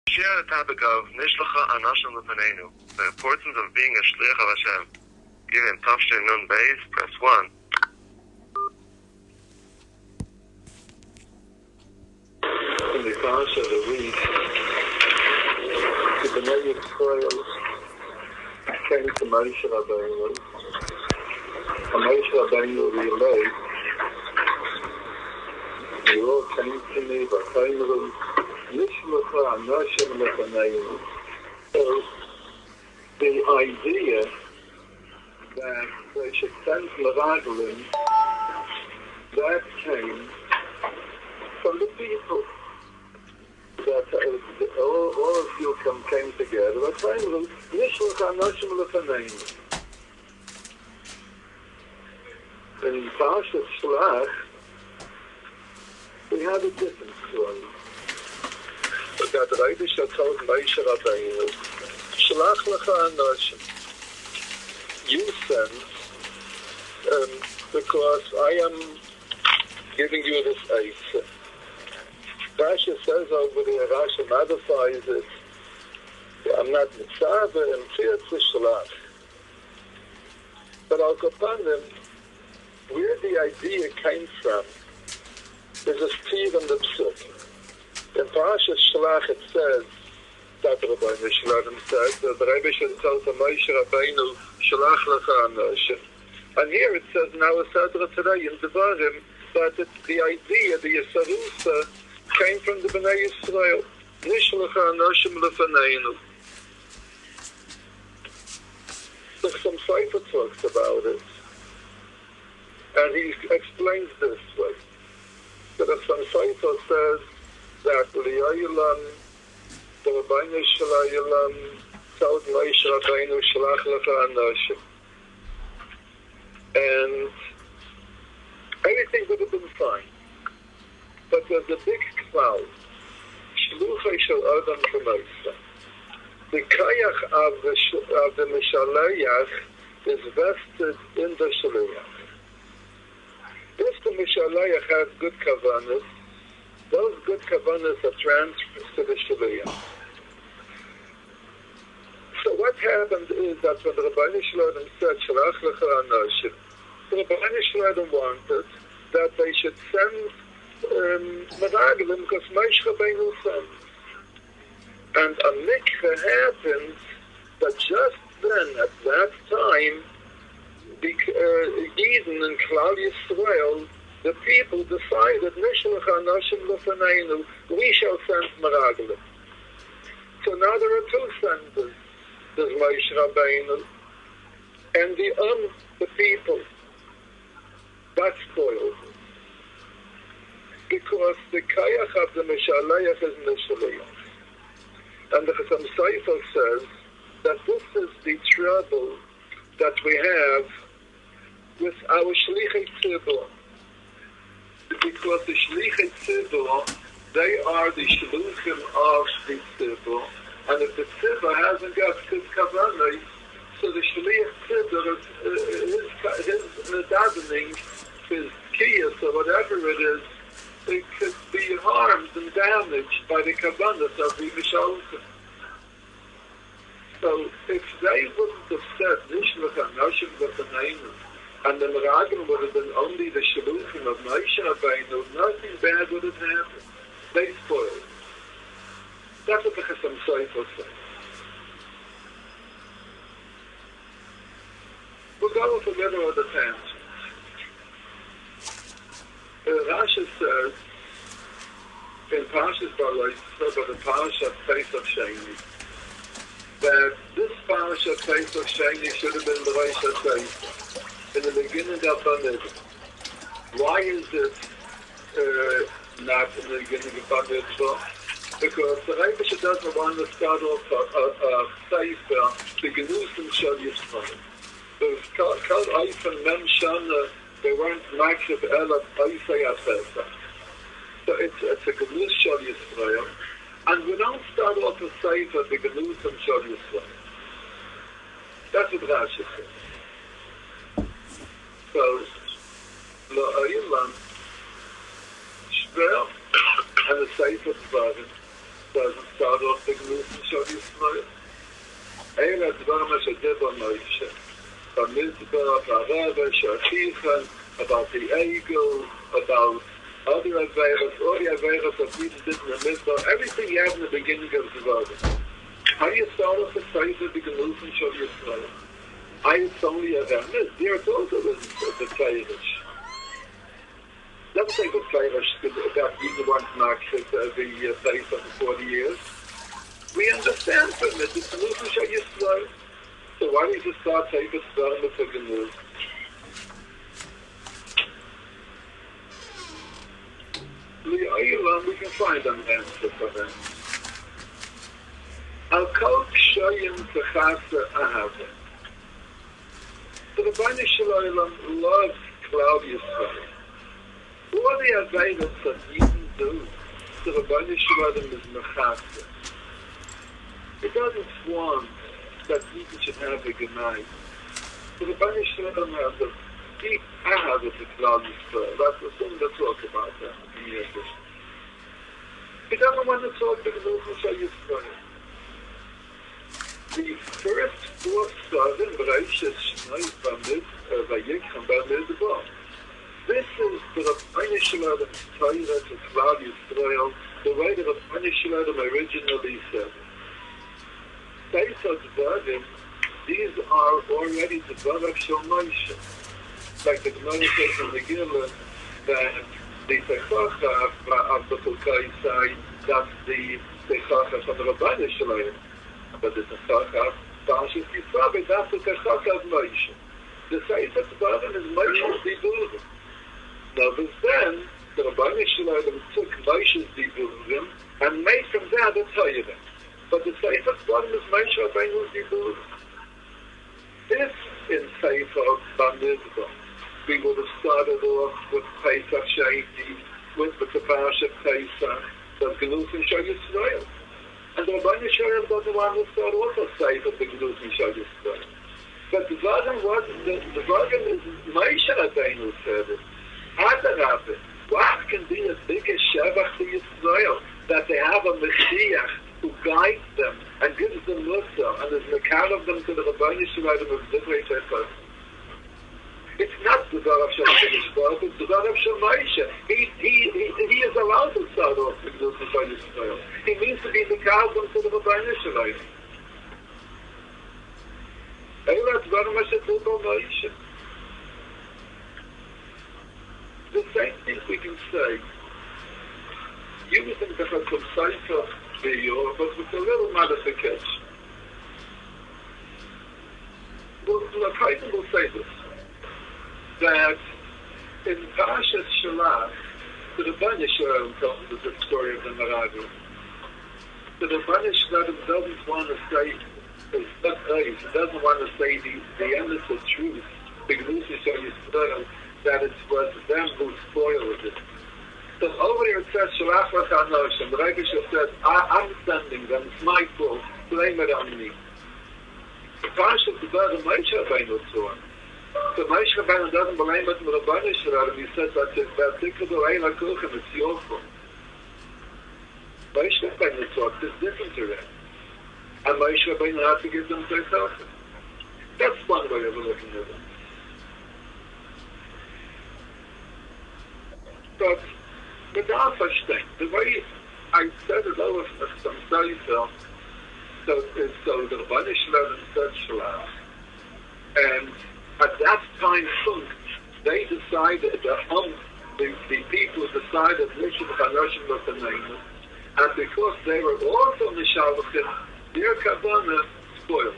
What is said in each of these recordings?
Share the topic of Nishlocha Anashim Lefanenu, the importance of being a Shliach of Hashem. Given Tafshin Nun Beis, press 1. In the parsha of the week, the Bnei Yisrael came to Moshe Rabbeinu, and Moshe Rabbeinu realized, you all came to me, but V'chayimru, Nishlocha Anashim Lefanenu. So, the idea that they should send Meraglim, that came from the people. That all of you came together. But finally, Nishlocha Anashim Lefanenu. In parshas Shlach, we had a different story. But that Rebbe told Moshe Rabbeinu, Shlach lecha Anashim. You send, because I am giving you this answer. Rashi says over there, Rashi modifies it, I'm not mitzvah and fear to Shlach. But Al Kapanim, where the idea came from, is a Steve in the Psuk. In parshas Shlach it says, that Rabbeinu Shalom said, that the Rebbe should tell to Moshe Rabbeinu, Shalach lecha Anashim. And here it says, now a Sedra today in Devarim, that the idea, the Yesarusa, came from the Bnei Yisrael. Nishlocha Anashim Lefanenu. Some Sefer talks about it. And he explains this way. That some Sefer says that Li'ayilam, the Rabbeinu Shalayim told Moshe Rabbeinu Shalach lecha Anashim. And everything would have been fine. But there's a big cloud. Shluchai shel Adam K'mosa. The kayach of the Mishalayach is vested in the Shaliach. If the Mishalayach has good kavanas, those good kavanas are transferred to the Shaliach. So what happened is that when the Rabbeinu Shalom said, Shalach lecha Anashim, the Rabbeinu Shalom wanted that they should send Meraglim because Moshe Rabbeinu sent. And a mikveh happens that just then, at that time, Eden and Klal Yisrael, the people decided, Nishlocha Anashim Lefanenu, we shall send Meraglim. So now there are two senders. There's Moshe Rabbeinu and the people. That spoils it. Because the kayach of the Mishalayach is Mishalayach. And the Chasam Sefer says that this is the trouble that we have with our Shlichei Tzibur. Because the Shlichei Tzibur, they are the Shluchim of the Tzibur. And if the Tzibur hasn't got good kavanah, so the Shliach Tzibur, his davening, his kiyas or whatever it is, it could be harmed and damaged by the kavanah of the Mishalchim. So if they wouldn't have said Nishlocha Anashim Lefanenu, and the Meraglim would have been only the Shaluchim of Moshe Rabbeinu, nothing bad would have happened. They spoiled. That's what the Chasam Sefer says. We'll go with a little of the tangent. Rashi says in parshas Baloi, about the parshas Pesach Sheni, that this parshas Pesach Sheni should have been the Rosh Hashanah in the beginning of Banid. Why is it not in the beginning of Banid? Because the Rebbe doesn't want to start off a Sefer, the Genusim Shal Yisrael. There's Kal Eifan Mem Shana, they weren't Makshib Elat Eifei HaPesach. So it's a Genus Shal Yisrael. And we don't start off a Sefer, the Genusim Shal Yisrael. That's what Rashi says. So, La'aylan, Shver, and the Sefer Dvarim, doesn't start off the Glufen Shal Yisrael. Eila Dvarim Asher Diba Moshe. B'mitzvah, B'arava, Shachichan, about the eagle, about other Averas, all the Averas that Jesus did in the mitzvah, everything you have in the beginning of Dvarim. How do you start off the Sefer of the Glufen Shal Yisrael? It's only a Remes. There it's also the Feirish. Doesn't say the Feirish that either one marks the face of the 40 years. We understand from it, it's Glufen Shal Yisrael. So why don't you just start Sefer Dvarim with the Glufen? We can find an answer for them. Al kol kshoyim techasa ahava. The Rebbeinu Shalom loves Klal Yisrael. All the Avedas that Yidden do, the Rebbeinu Shalom is mechasa. It doesn't want that Yidden should have a Gemai. The Rebbeinu Shalom has a deep ahava to Klal Yisrael. That's the thing to talk about that in Yiddish. He doesn't want to talk to the Glufen Shal Yisrael. The first four Psarim, Parshas Shnei Bamid, Vayikram Bamidbar. This is the Rebbeinu Shalom Torah to Klal Yisrael, the way the Rebbeinu Shalom originally said. Sefer Dvarim, these are already the Dvarim Shel Moshe. Like the Gemara says in the Gillah, that the Techacha of the Chukei side, that's the Techacha from the Rebbeinu Shalom. But the Techacha, parshas Yisrael, that's the Techacha of Moshe. The Sefer Dvarim is Moshe's Diburim. Now, then, the Rebbeinu Shalom took Moshe's Diburim and made from that a Torah. But the Sefer Dvarim is Moshe Rabbeinu's Diburim. If in Sefer Bamidbar, we would have started off with Pesach Sheni, with the Parshas Pesach, that's Glufen Shal Yisrael. And the Rebbeinu Shalom doesn't want to start off a Sefer the Glufen Shal Yisrael. But the Dvarim is Moshe Rabbeinu said it. Adarabbe, what can be a bigger Shevach to Yisrael that they have a Mashiach who guides them and gives them Mussar and is Mekar of them to the Rebbeinu Shalom of Divrei Torah. It's not the Dvar of Yisrael, it's the Dvar of Moshe. He is allowed to start off with Glufen Shal Yisrael. He means to be Mekar of them to the Rebbeinu Shalom. Eila Dvarim Asher Diba Moshe. The same thing we can say. You think that from Sefer B'yor, but with a little modification. Kaiden will say this, that in Parshas Shalach, the Rebbeinu Shalom tells us the story of the Meraglim. The Rebbeinu Shalom doesn't want to say, he doesn't want to say the endless truth, the Glufen Shal Yisrael, that it was them who spoiled it. So over here it says, Shalach Lach Anoshim, the Rebbe says, I'm sending them, it's my fault, blame it on me. The Parshas Dvarim Moshe Rabbeinu saw him. So Moshe Rabbeinu doesn't blame it on the Rebbeinu Shalom, he says that it's your fault. Moshe Rabbeinu thought this different to them. And Moshe Rabbeinu had to give them their Torah. That's one way of looking at it. But without such thing, the way I said it over some study film, so the Rebbeinu Shalom said Shalach, and at that time, they decided, the people decided Mishum Chanoshim was the name, and because they were also Mishalachim, their Kavanah spoiled.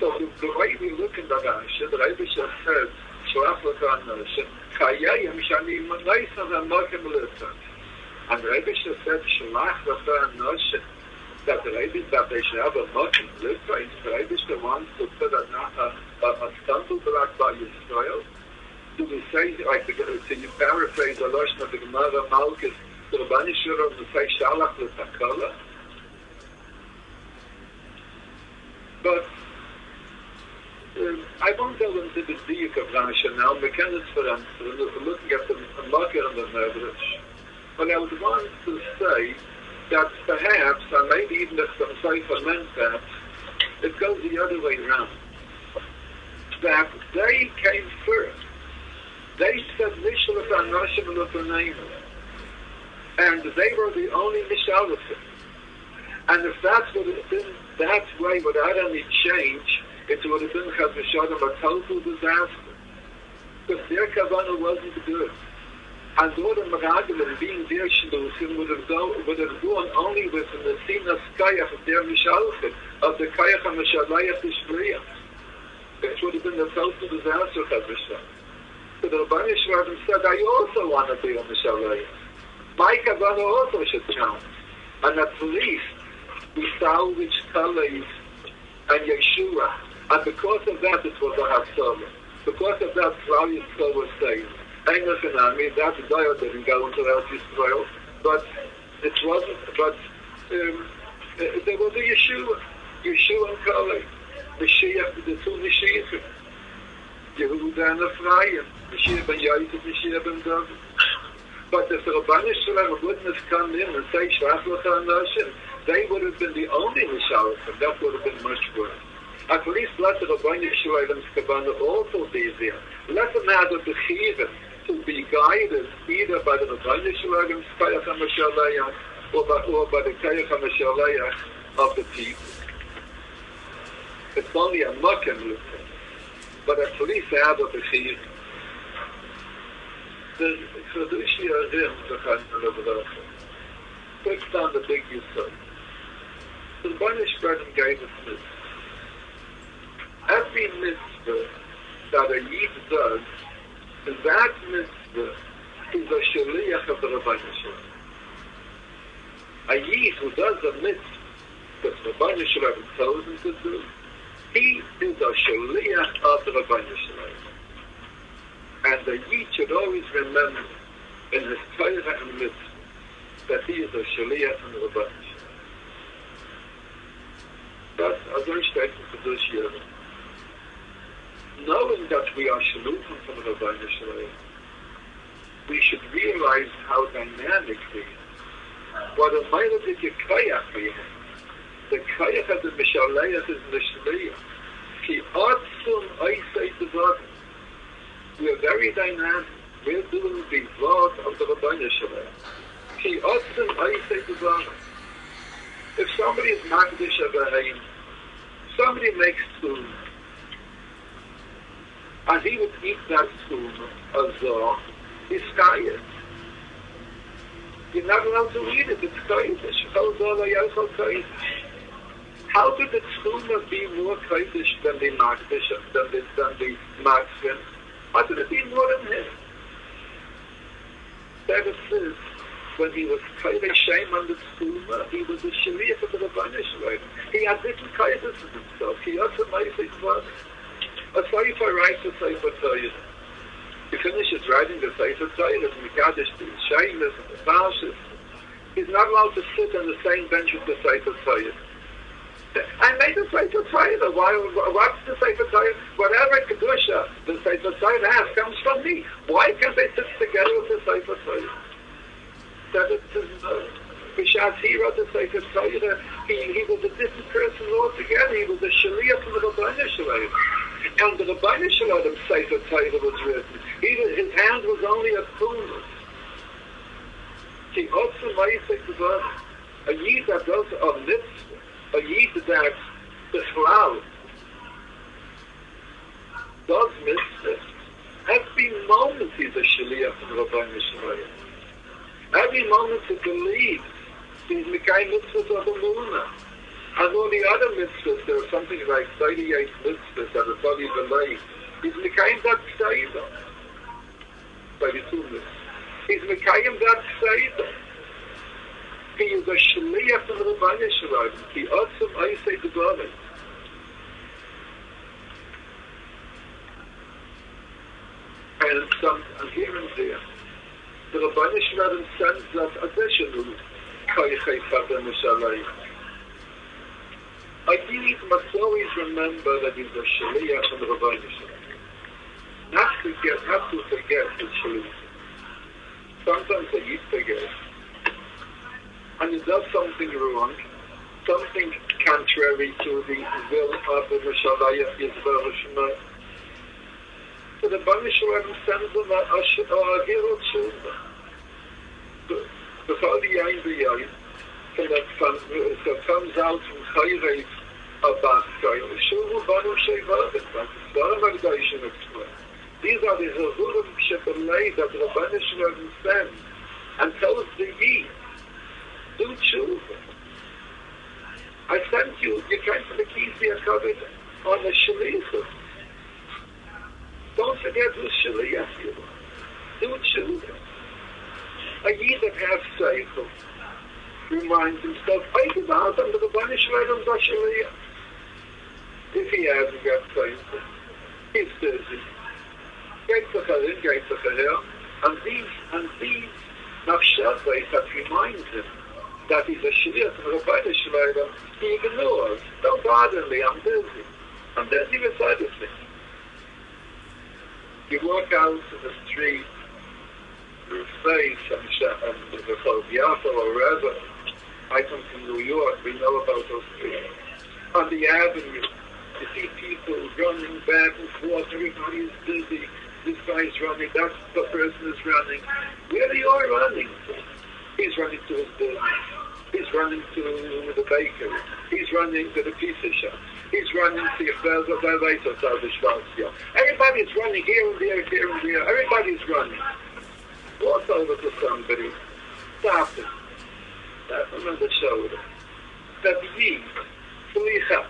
So the way we look in the Rashi, the Rebbe says, Shalach Lach Anoshim, Chayayim Shani Manaisa V'Mokim L'Tzat. And the Rebbe said, Shalach Lach Anoshim, that they should have a Mokim L'Tzat. The Rebbe wants to put a stumble block by Yisrael. Do we say, like, can you paraphrase the Lashon of the Gemara Malkus, the Rebbeinu Shalom to say Shalach L'Takala? But I won't go into the diuk of Rashi now. We can looking at the Makar and the Medrash. But I would want to say that perhaps, and maybe even if some Sefer meant that, it goes the other way around. That they came first. They said Nishalat Anashim Lupanayim. And they were the only Mishalafim. And if that would have been that way without any change, it would have been Chas v'Shalom a total disaster. Because their kavanah wasn't good. And all the Meraglim being their Shluchim would have gone only with the Nesinas Kayach of their Mishalafim, of the Kayach HaMishalayach Tishbriyah. It would have been a total disaster, Chas v'Shalom. So the Rabban Yishmael said, I also want to be a Mishalayach. My kavanah also should count. And at least we salvage Kalev and Yeshua. And because of that, it was a Hafsalah. Because of that, Klal Yisrael was saved. English and I mean, that Daya didn't go into Eretz Yisrael, but it wasn't, but there was a Yeshua and Kalev, Mashiach, the two Mashiachim, Yehuda and Ephraim, Mashiach ben Yaakov, Mashiach ben David. But if the Rabban Yisrael wouldn't have come in and say, Shrach L'cha Nashim, they would have been the only Mishalachim. That would have been much worse. At least let the Rabban Yisrael's Kavanah also be there. Let them have the Bechira to be guided either by the Rabban Yisrael's Kayach HaMashalayach or by the Kayach HaMashalayach of the people. It's only a Makkah, but at least they have a Bechira. The Chedushi Arim, breaks down the big Yisod. The Rabban Yisrael gave us mitzvah. Every mitzvah that a Yid does, that mitzvah is a shaliach of the Rabban Yisrael. A Yid who does a mitzvah that the Rabban Yisrael tells him to do, he is a shaliach of the Rabban Yisrael. And the Yid should always remember in his Torah and mitzvah that he is a shaliach from the Rabban Yisrael. That's a very statement for this year. Knowing that we are shluchim from the Rabban Yisrael, we should realize how dynamic we are. What a meiladik kayach we have. The kayach of the Mishalayach is the Shliach. Ki atzum oisei devarim. We are very dynamic. We are doing the word of the Rabban Yisrael. Ki atzum oisei devarim. If somebody is makdish avaheim, somebody makes food, and he would eat that food azor, he's skyed. You're not allowed to eat it, it's kodesh. How could the tzuma be more kodesh than the makdish, than the maksin? How could it be more than him? That says, when he was kodesh shame on the tzuma, he was a shaliach of the Rabban Yisrael. He had different kodesh in himself. He also made it was. A Sefer writes a Sefer Torah. He finishes writing the Sefer Torah, and Mekadesh, the Shaimas, and the parshas. He's not allowed to sit on the same bench with the Sefer Torah. I made the Sefer Torah. What's the Sefer Torah? Whatever Kedusha the Sefer Torah has comes from me. Why can't they sit together with the Sefer Torah? That it is B'shas he wrote the Sefer Torah, he was a different person altogether. He was a Shaliach from the Rabban Yisrael. And the Rabban Yisrael Sefer Torah was written. His hand was only a fullness. He also made a Yid that does a mitzvah, a Yid that the cloud does mitzvah. Every moment he's a Shaliach from the Rabban Yisrael. Every moment he believes he's Mikay mitzvahs of the Munah. And all the other mitzvahs, there are something like 38 mitzvahs that are probably believed. He's Mikayim that Kseidah. 32 mitzvahs. He's Mikayim that Kseidah. He is a Shaliach from the Rabban Yisrael. He also Oisei Devarim. And here and there, the Rabban Yisrael sends us additional Koychei Fadeh Mishalayim. A Yid must always remember that he's a Shaliach from the Rabban Yisrael. Not to forget his Shaliach. Sometimes a Yid forgets. and he does something wrong, something contrary to the will of the Mishalaya Yisrael Shema. So the Bani Shalom sends him a hero tshuva. The Chali Yain B'Yain, so comes out from Chayrev Abaskay, the Shuvu Banu Shevavit, but the Dvarim Agdayishim explain. These are the Hazurim Shepelei that the Bani Shalom sends and tells the Yid, do tshuva. I sent you came to the Kizia Kavit on the Shalichah. Don't forget who's Shaliach you. Do tshuva. A Yid that has seichel reminds himself, I give out under the Bani Shalom Shaliach. If he hasn't got seichel, he's busy. And these nafshavos that reminds him that he's a shliach of the Bani Shalom, he ignores. Don't bother me, I'm busy. I'm busy beside me. You walk out to the street, your face, and the Yafa or wherever. I come from New York, we know about those streets. On the avenue, you see people running back and forth, everybody is busy. This guy's running, that person is running. Where are you running to? He's running to his business. He's running to the bakery. He's running to the pizza shop. He's running to the Schwarzia. Everybody's running here and there, here and there. Everybody's running. Walk over to somebody. Stop it. Tap him on the shoulder. That ye, Shlicha.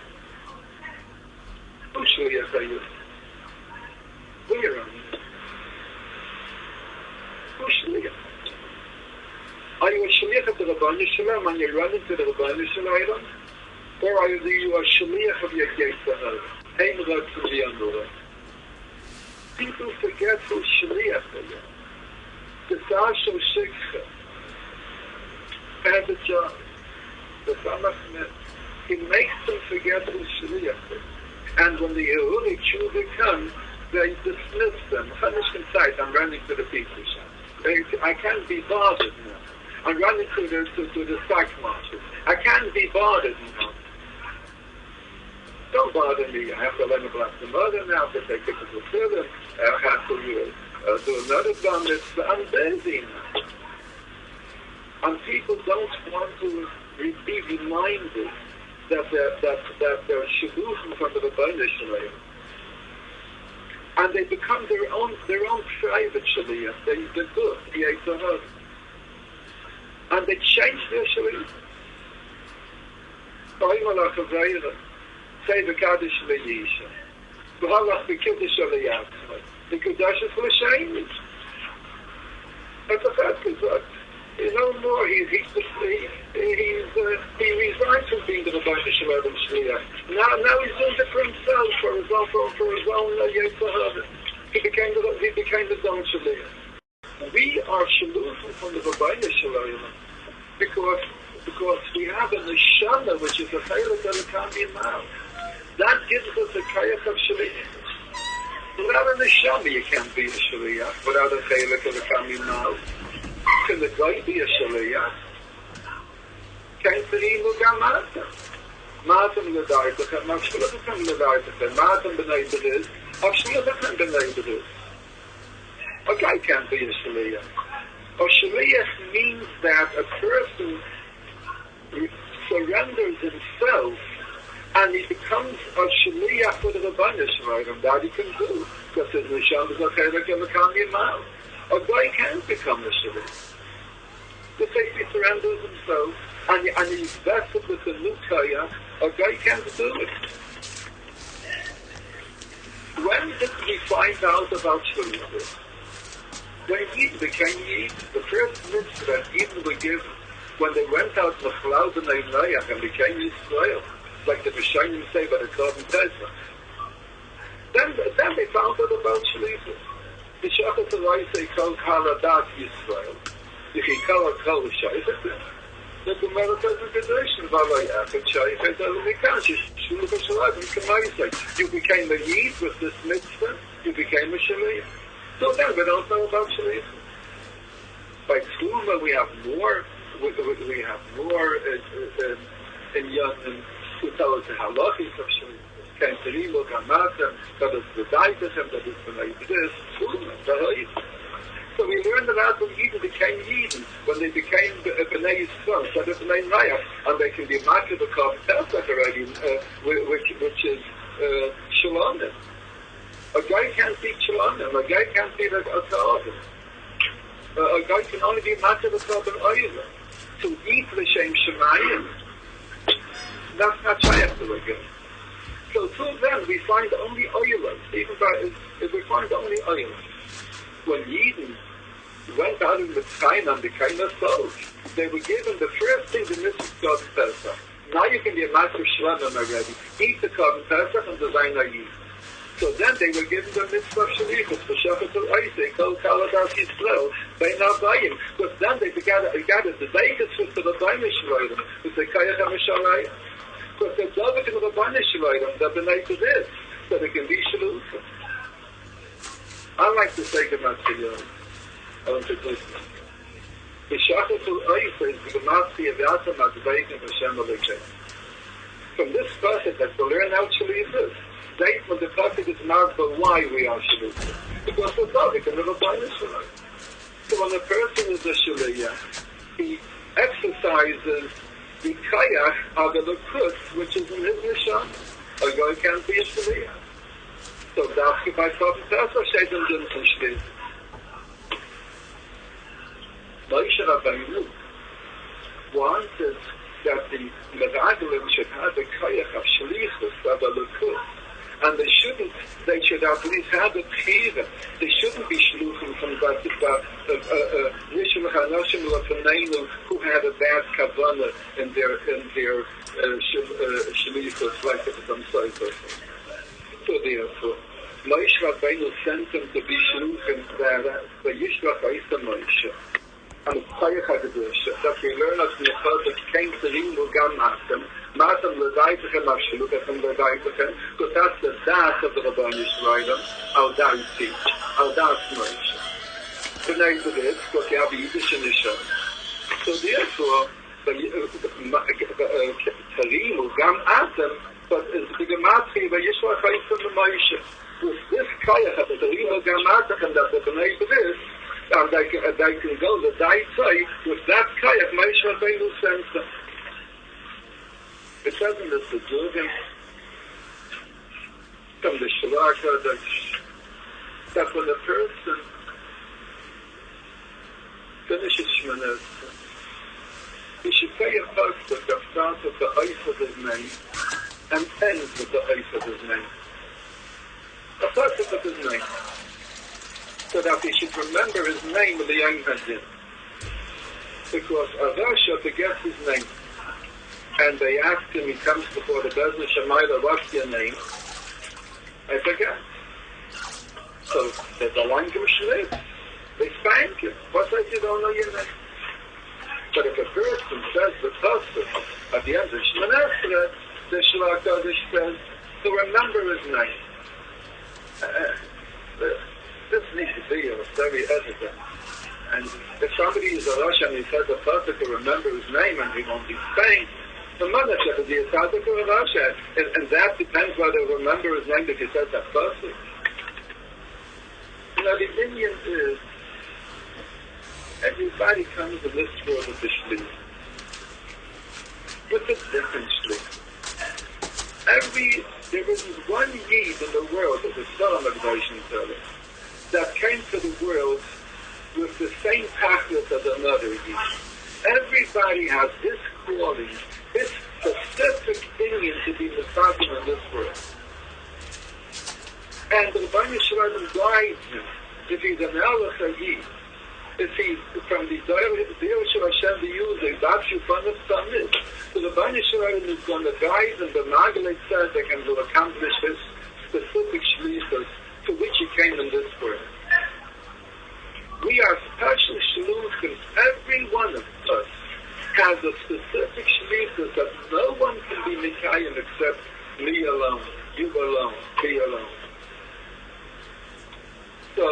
Who Shliach are you? Where are you? Who Shliach? Are you a Shliach of the Rabbanu Shalom and you're running to the Rabbanu Shalom? Or are you a Shliach of your Yetzer Ein Rad from the Amora? People forget who Shliach is. The Sashal Shikha has a job. The Samachmet, he makes them forget who Shliach is. And when the Yehudi Tshuva comes, they dismiss them. I'm running to the pizza shop. I can't be bothered now. I'm running to the stock market. I can't be bothered now. Don't bother me. I have to learn about the mother now. I have to take it to the film. I have to do another summit. I'm busy now. And people don't want to be reminded that they're shidduchim from the Rabbanu Shalom. And they become their own private shaliach. They do the Yetzer. And they change their shaliach. Say the Kaddish Le'yisha. V'halach b'kiddush Aliyah. The Kaddish is l'shayim. That's a fact. He's no more. He resigns from being the Rabbanu Shalom Shliach. Now he's doing it for himself, for his own Yetzer. He became his own Shliach. We are Shaluchim from the Rabbanu Shalom because we have a neshama which is a chaylik of the Kamim now. That gives us a kayach of Shliach. Without a neshama, you can't be a Shliach. Without a chaylik of the Kamim now. Can the guy be a Shaliach? Can't be him who Mata. Matam Ladaytachem, Mavshulachem Ladaytachem, Matam B'nai Avshulachem B'nai. A guy can't be a Shaliach. A Shaliach means that a person surrenders himself and he becomes a Shaliach for the Rabbanu Shalom. That he can do. Because his Nisham is a Chedek and a Kamim Mal. A guy can't become a Shaliach. Because he surrenders himself and he's vested with the new Kaya, a guy can't do it. When did we find out about Shaliach? When Yid became Yid, the first mitzvah that Yid would give when they went out to the Cloud and Noach and became Yisrael, like the Mishayim say by the Korban Pesach. Then they found out about Shaliach. The Shachat Arai say called Haladat Yisrael. If he called Shaykh, the Gemara says in Kedushin, Valayach and Shaykh, it doesn't become Shuluk HaShalayim. You became a Yid with this mitzvah, you became a Shaliach. So then we don't know about Shaliach. By Tzuma we have more we have more in Young who tell us the halachis of Shalichus. Came to Rimo, Gamatem, that is the Daitachem, that is the Naibis, so we learned that Adam Eden became Eden when they became B'nai Yisrael, instead of B'nai Raya, and they can be marked with the Korban Pesach already, which is Shalonim. A guy can't be Shalonim, a guy can't be like a Ta'adim. A guy can only be marked with the Korban Oilah. To eat L'Shem Shemayim, that's not Shayach to a guy. So till then, we find only oilas. Even if we find only oilas. When Yidden went out in the Mitzrayim and became a soul, they were given the first thing, the mitzvah Korban Pesach. Now you can be a master Shlonim already. Eat the Korban Pesach and design a Yid. So then they were given the mitzvah of Shalichus, the Shachat al-Isaac, Kol Kaladas Yisrael, Bein Abayim. Because then they gathered the Vegas with the Rabbeinu Shloim, with the Kayach HaMishalayim. Because they're Dovik in the Rabbeinu Shloim, they're B'nai to this, so they can be Shaluchim. I like to say Gemat Chiyom. I want to do it. The Shachat al-Isaac is the Gematzi of Yatam Azbeik and Hashem Aleichem. From this passage, that we learn how Shalichus. Statement, the topic is marked by why we are Shaluchim. Because the topic and the Rabbeinu Shloim. So when a person is a Shaliyah, he exercises the Kayach of the Lukus, which is in his Nisham. A guy can't be a Shaliyah. So that's by Korban Pesach, Shaitan didn't Shliach. Moshe Rabbeinu wanted that the Meraglim should have the Kayach of Shalichus, of the Lukus. And they should at least have a Tchiva. They shouldn't be Shluchim from Nishim HaNoshim L'Faneinu who had a bad Kavanah in their Shalichus, like themselves. So therefore, Moshe Rabbeinu sent them to be Shluchim by Yishlach Eisa Moshe. And Kayach HaKadosh, that we learn as Nechazak came to Rimu Gam Atem, Matam L'Daitachem Avshalukachem L'Daitachem, because that's the Das of the Rabbeinu Yisraelim, Al Das teach, Al Das Moshe. Connect to this, because you have Yiddish and Nishon. So therefore, Rimu Gam Atem, but it's the Gematri, by Yishlach Eisa Moshe. With this Kayach of the Rimu Gam Atem, that the connect to this, and they can go the Daitay with that Kayach, Moshe Rabbeinu sends them. It says in the Sudurgim, from the Shalaka, that when a person finishes Shmones, he should say a pasuk that starts with the ice of his name and ends with the ice of his name. A pasuk of his name. So that he should remember his name in the Yom Hadin. Because Arasha forgets his name. And they ask him, he comes before the Bezna Shemayla, what's your name? I forget. So there's a line to Shlev. They spank him. What says you don't know your name? But if a person says the pasuk at the end of Shmonesrei, the Shlach Kodesh says to remember his name. This needs to be very evident. And if somebody is a Rosh and he says a pasuk to remember his name and he won't be spanked, the mother says he is a pasuk or a Rosh, and that depends whether he remember his name if he says that pasuk. Now the Indian is everybody comes in this world with the shliach. With a different shliach. There isn't one yid in the world of the Salam of that came to the world with the same tachlis as another yid. Everybody has his calling, his specific opinion to be Messiah in this world. And the Rabbeinu Shalom guides him. If he's an Elach Yid, if he's from the Deir Shel Hashem the Yuzay, that's you from the Samid. So the Rabbeinu Shalom is going to guide him, the Magalei Tzedek, and will accomplish his specific shlichus to which he came in this world. We are special shluchim. Every one of us has a specific shlichus that no one can be mikayim except me alone, you alone, me alone. So,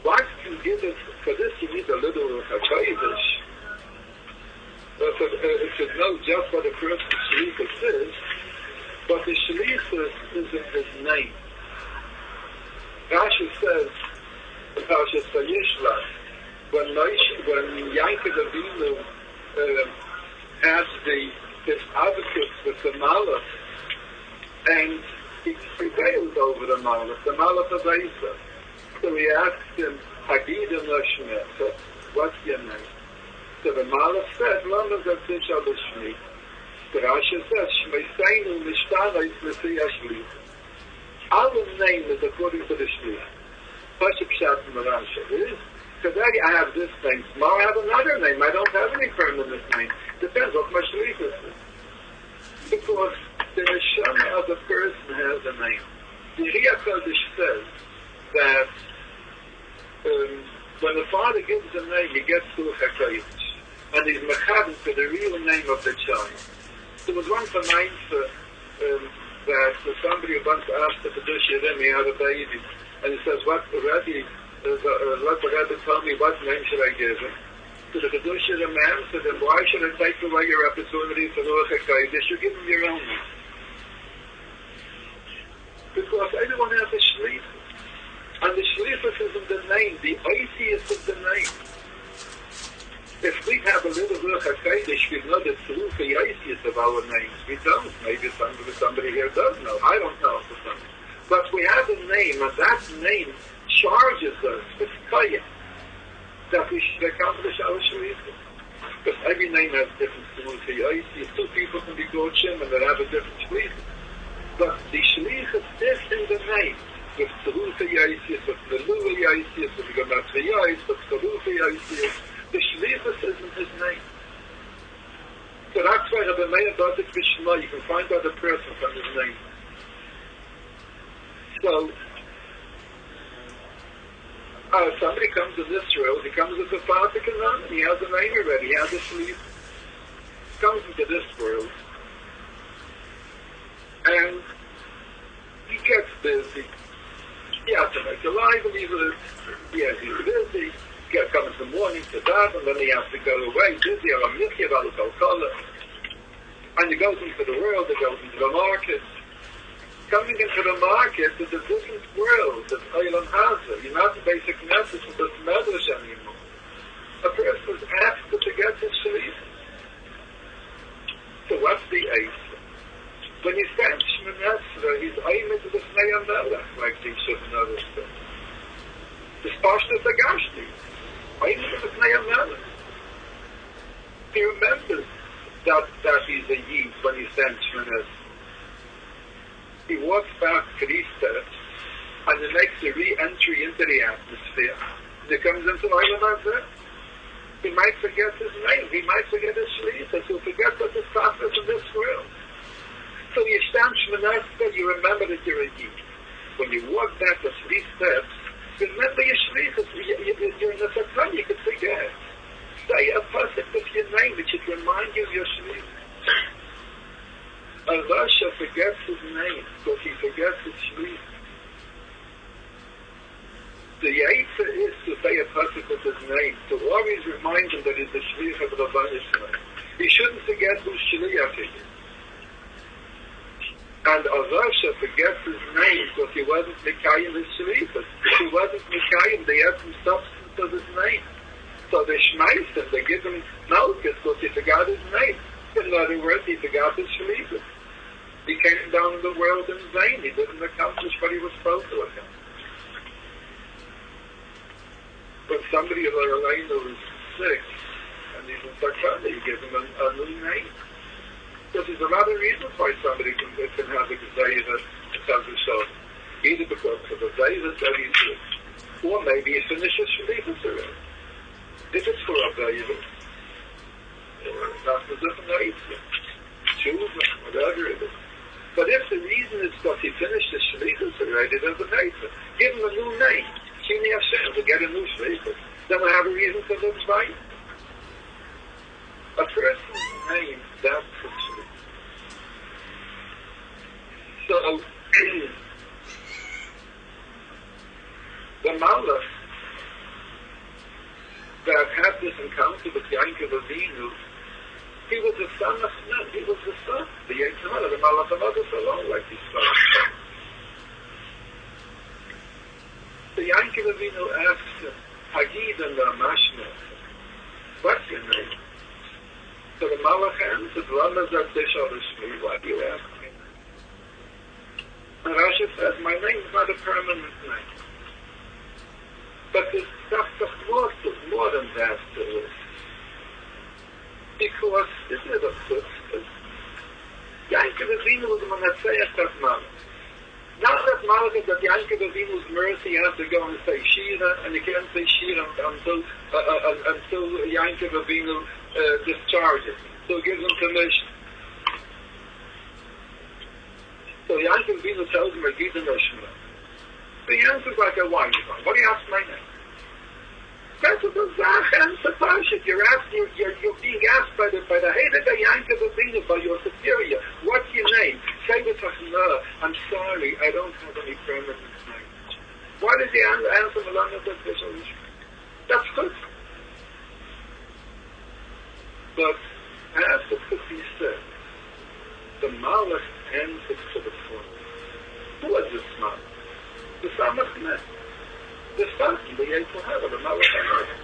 what can give us, for this you need a little chachoidish. to know just what a person's shlichus is, but the shlichus is in his name. Rashi says, in parshas Vayishlach, when Yankov Avinu had his advocates with the Malach, and he prevailed over the Malach of Eisa. So he asked him, Hagida Noshmeh, so what's your name? So the Malach said, Lama Zatzisha Lishmi. The Rashi says, Shmeiseinu Nishtanais Messiah Shlich. Our name is according to the Shlich. Pashup Pshat in the Rashi is, today I have this name, tomorrow I have another name. I don't have any permanent name. Depends what my Shlich is. Because the neshama of a person has a name. The Riyah Kodesh says that when the father gives a name, he gets to a HaKadosh. And he's mechadin to the real name of the child. There was once a mindset that somebody once asked the Kedush Yerim, he had a baby, and he says, let the Rebbe tell me what name should I give him? So the Kedush Yerim answered him, why should I take away your opportunity to Ruach HaKodesh? You give him your own name. Because everyone has a shlichus. And the shlichus is in the name, the oisius of the name. If we have a little Ruach HaKodesh, we know the true oisius of our names. We don't. Maybe somebody here does know. I don't know for something. But we have a name, and that name charges us with koyah that we should accomplish our shlichus. Because every name has different true oisius. Two people can be gochim and they have a different shlichus. But the shlichus is in the name. With Tzerucha Yaisius, with Melua Yaisius, with Gematria Yais, with Tzerucha Yaisius. The shlichus is in his name. So that's why Rabbi Meir does it with Shema. You can find out the person from his name. So, somebody comes in this world, he comes as a father, he has a name already, he has a shlichus. Comes into this world, and he gets busy. He has to make a livelihood. He's busy. He comes in the morning to that, and then he has to go away. Busy, and he goes into the world, he goes into the market. Coming into the market is a different world that Olam Hazeh. You're not the basic message of this medrash anymore. A person is asked to get his shlichus. So what's the eighth? When he stands Shemon Esrei, he's aimed to the Snei HaMelech, like the Shemon Esrei. The parshas Agashti, aimed to the Snei HaMelech. He remembers that he's a Yid when he stands Shemon Esrei. He walks back 3 steps, and he makes a re-entry into the atmosphere. And he comes into Olam Hazeh. He might forget his name, he might forget his shlichus, he'll forget what his path is in this world. So you stand Shemon Esrei, you remember that you're a Yid. When you walk back the 3 steps, remember your shlichus. You're in a sakhan, you can forget. Say a pasuk with your name, it should remind you of your shlichus. A Rasha forgets his name, because he forgets his shlichus. The Yaitza is to say a pasuk with his name, to always remind him that he's the shliach of the Rabban Yisrael. He shouldn't forget whose shliach he is. And Rasha forgets his name because he wasn't Mikayim his shlichus. He wasn't Mikayim the essence substance of his name. So they shmeis him, they give him malchus because he forgot his name. In other words, he forgot his shlichus. He came down in the world in vain. He didn't accomplish what he was supposed to accomplish. When somebody of Araleinu is sick and he's in Sakana, you give him a new name. Because there's a lot of reasons why somebody can have a Gezayah that tells himself. Either because of the Gezayah that he's sick, or maybe he finishes shlichus already. If it's for a Gezayah, that's a different idea. Children, whatever it is. But if the reason is because he finished his shlichus already, there's a Gezayah. Give him a new name. Shini Hashem, to get a new shlichus. Then I have a reason to live by it. A person's name, that's his shlichus. So, the Malach that had this encounter with Yankov Avinu Malach HaMavis alone, like this fellow. So Yankov Avinu asks him, Hagid and the Mashna, what's your name? So the Malach answered, Lama Zadisha Lishmi, why do you ask me? And Rashi says, my name is not a permanent name. But there's more than that to it. Because this is a footstep. Yankov Avinu was going to say that Malach. Not that Malach is that Yankov Avinu's mercy has to go and say Shira, and you can't say Shira until Yankov Avinu discharges. So it gives him permission. So Yankov Avinu tells him, Agid and Oshma. The answer's like a wife. What do you ask my name? That's what the Zach answer parshas. You're being asked by the head of the Yankov Avinu, by your superior. What's your name? Say to him, I'm sorry, I don't have any permanent name. Why does he answer Malana Zadisha? That's good. But as the Kuti said, the Malach answers to the phone. Who was this Malach? The Samachnet. The Satan, the Yetzirah, the Malach HaMavis.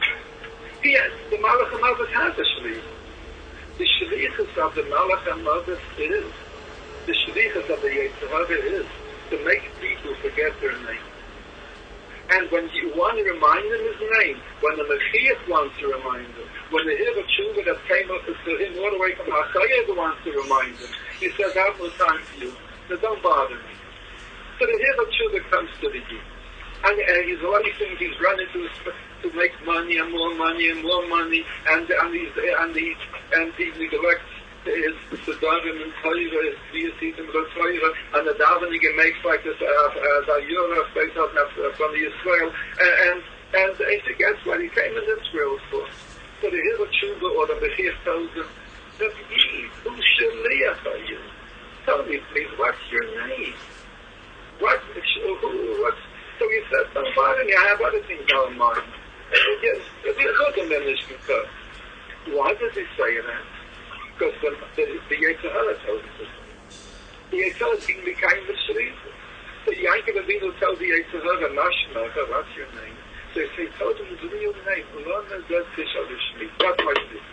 Yes, the Malach HaMavis has a shliach. The shliachus of the Malach HaMavis is, the shliachus of the Yetzirah is to make people forget their name. And when you want to remind them his name, when the Mashiach wants to remind them, when the Hir of Tshuva that came up to him all the way from Hasayah wants to remind them, he says, I have no time for you, so don't bother me. So the Hir of Tshuva comes to the Yid. And he's already thinking he's running to make money and more money and more money, and he neglects his Sedarim and Torah, his Tziyasim and Torah, and the davening he makes like this Zayura based on from the Israel, and he forgets what he came in Israel for. So the Hir of Tshuva or the Mashiach tells him, who's Shaliach are you? Tell me please, what's your name? What's so he said, don't bother me, I have other things on mind. Yes, why does he say that? Because the Yetzirah tells us. The Yetzirah is being kind of shliach. So Yankov Avinu tells the Yetzirah, Mashma, what's your name? So he tells him his real name. That's my shliach.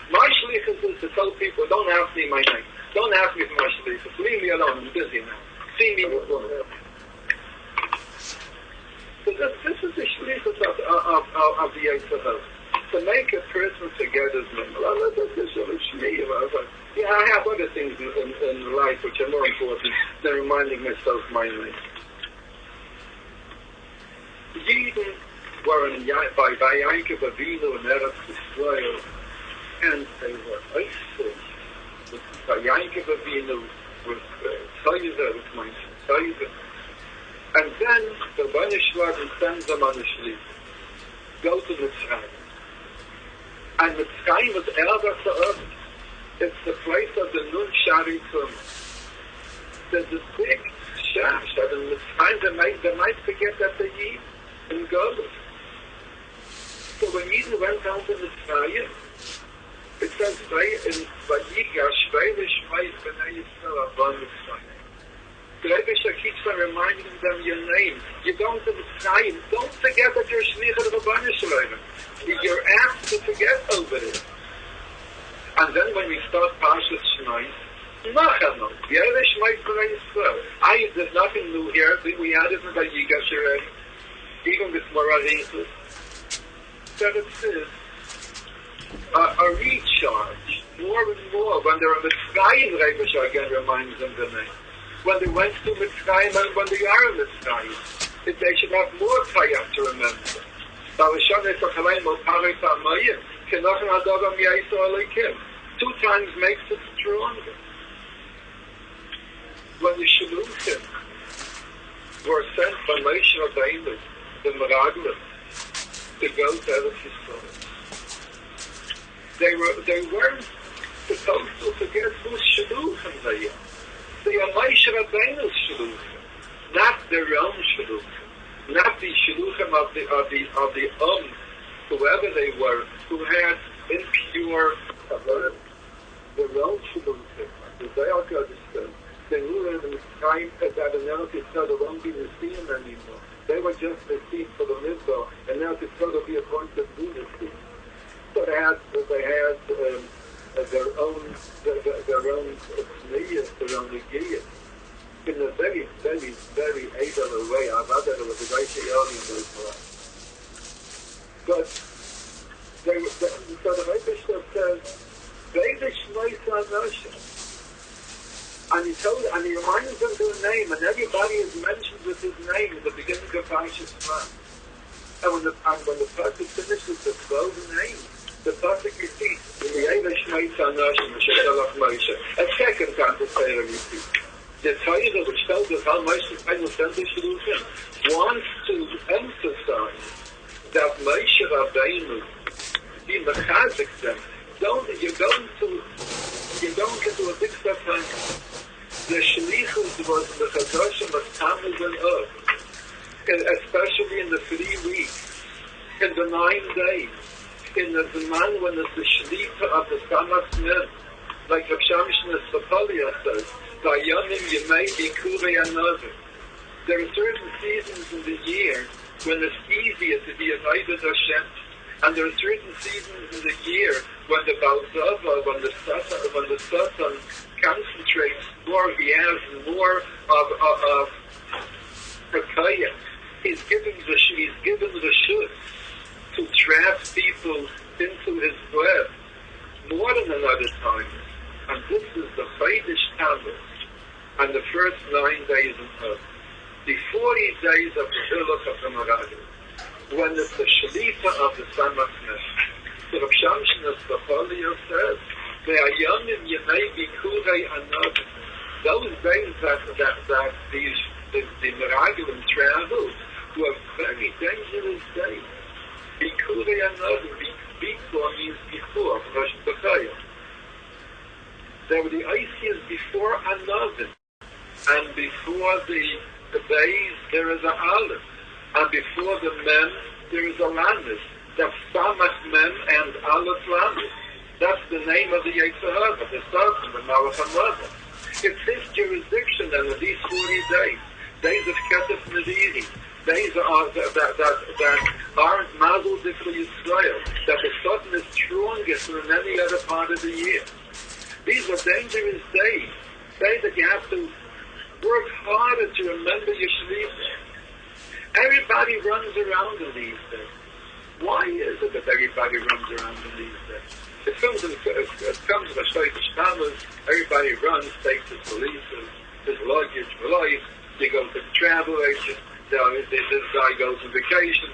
My shliach is to tell people, don't ask me my name. Don't ask me for my shliach. Leave me alone, I'm busy now. See me before. So this is the shlichus of the Yetzirah. To make a person forget his name. Yeah, I have other things in life which are more important than reminding myself my name. Yidden were by Yankov Avinu in Eretz Yisrael, and they were isolated by Yankov Avinu with Tzayzer, with my Tzayzer. And then the Banishwad sends them on a shliach. Go to Mitzrayim. And Mitzrayim is Eretz Ha'oretz. It's the place of the Nun Shari Tumah. There's a big shash that in Mitzrayim they might forget that they Yid in Golus. So when Yidden went down to Mitzrayim, it says in Vayigash, Veilish Ma'is B'nai Yisrael Abba Mitzrayim. The Rebbe keeps on reminding them your name. You're going to Mitzrayim. Don't forget that you're Shliach of the Rebbeinu Shalom. You're asked to forget over it. And then when we start parshas Shmais, Nachanu, Yeresh Shmais B'nai Yisrael. There's nothing new here. We added in Vayigash already. Even with more Arichus. That it says a recharge. More and more. When they're in Mitzrayim, Rebbe again reminds them the name. When they went to Mitzrayim and when they are in Mitzrayim, they should have more time to remember. Two times makes it stronger. When the Shluchim were sent by Moshe Rabbeinu, the Meraglim, to go to Eretz Yisrael, they weren't supposed to forget whose Shluchim they are. They are Moshe Rabbeinu's shluchim, not their own shluchim, not the shluchim of the whoever they were, who had impure kavod. Their own shluchim, the Zayal Kodesh says, in the time that now Tisra won't be Nesiim anymore. They were just Nesiim for the Midbar, and now Tisra will be appointed to Nesiim. So they had their own Tznius, their own Negiyah, in a very, very, very able way. Avada was a great Yoni in those lives. But so the Rebbe says, Veda Shmoisa Nosha. And he reminds them to a name, and everybody is mentioned with his name at the beginning of parshas. And when the pasuk finishes the 12 names, the pasuk repeats, V'yeva Shmoisa Nosha, M'shetelach Moshe. A second time the Torah repeats. The Torah, which tells us how Moshe final sentence wants to emphasize that Moshe Rabbeinu, he mechazik them. You don't get to a big step like the shlichus was the chadoshim of Tammuz and Av, especially in the 3 weeks, in the 9 days, in the Zman when it's the shlita of the Samach Men, like Rav Shamshon Sapalia says, Vayonim Yemei Yikurei Another. There are certain seasons in the year when it's easier to be avoided Hashem. And there are certain seasons in the year when the Balzava, when the Satan concentrates more, he has more of Prakaya. He's given the shut to trap people into his web more than another time. And this is the Chodesh Tammuz and the first 9 days of Earth. The 40 days of the Hilach of the Meraglim, when it's the Shalita of the Samach Nef. So Rav Shamshon Sapalia says, Ve'ayamim Yemei Bikurei Another. Those days that the Meraglim traveled were very dangerous days. Bikurei Another, Bikur means before, Rosh B'chayim. They were the iciest before Another, and before the Beis there is a Aleph. And before the Mem, there is a Lamed. That's Samach Mem and Aleph Lamed. That's the name of the Yetzirah, the Satan, the Malach HaMelech. It's his jurisdiction, and in these 40 days of Ketef Mediri, days that aren't Mazel for Yisrael, that the Satan is strongest than any other part of the year. These are dangerous days that you have to work harder to remember your Shlita. Everybody runs around in these days. Why is it that everybody runs around in these days? It comes to the Chodesh Tammuz, everybody runs, takes his valises, his luggage, they go to the travel agent, this guy goes on vacation,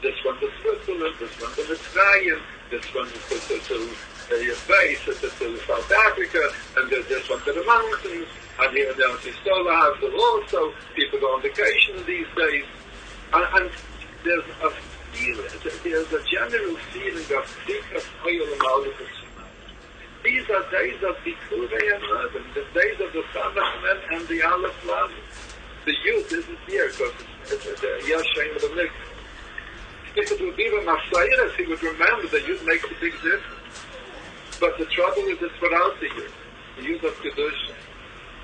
this one to Switzerland, this one to Mitzrayim, this one to South Africa, and this one to the mountains, and here down to Stola, also, people go on vacation in these days. And there's a general feeling of Sikas Oyel and Malachus. These are days of Bikurei and Meraglim, the days of the Samach Men and the Aleph Lamed. The youth isn't here because it's a Yashem of the mix. If it would be the Masayras, he would remember the youth makes a big difference. But the trouble is it's without the youth of Kedusha.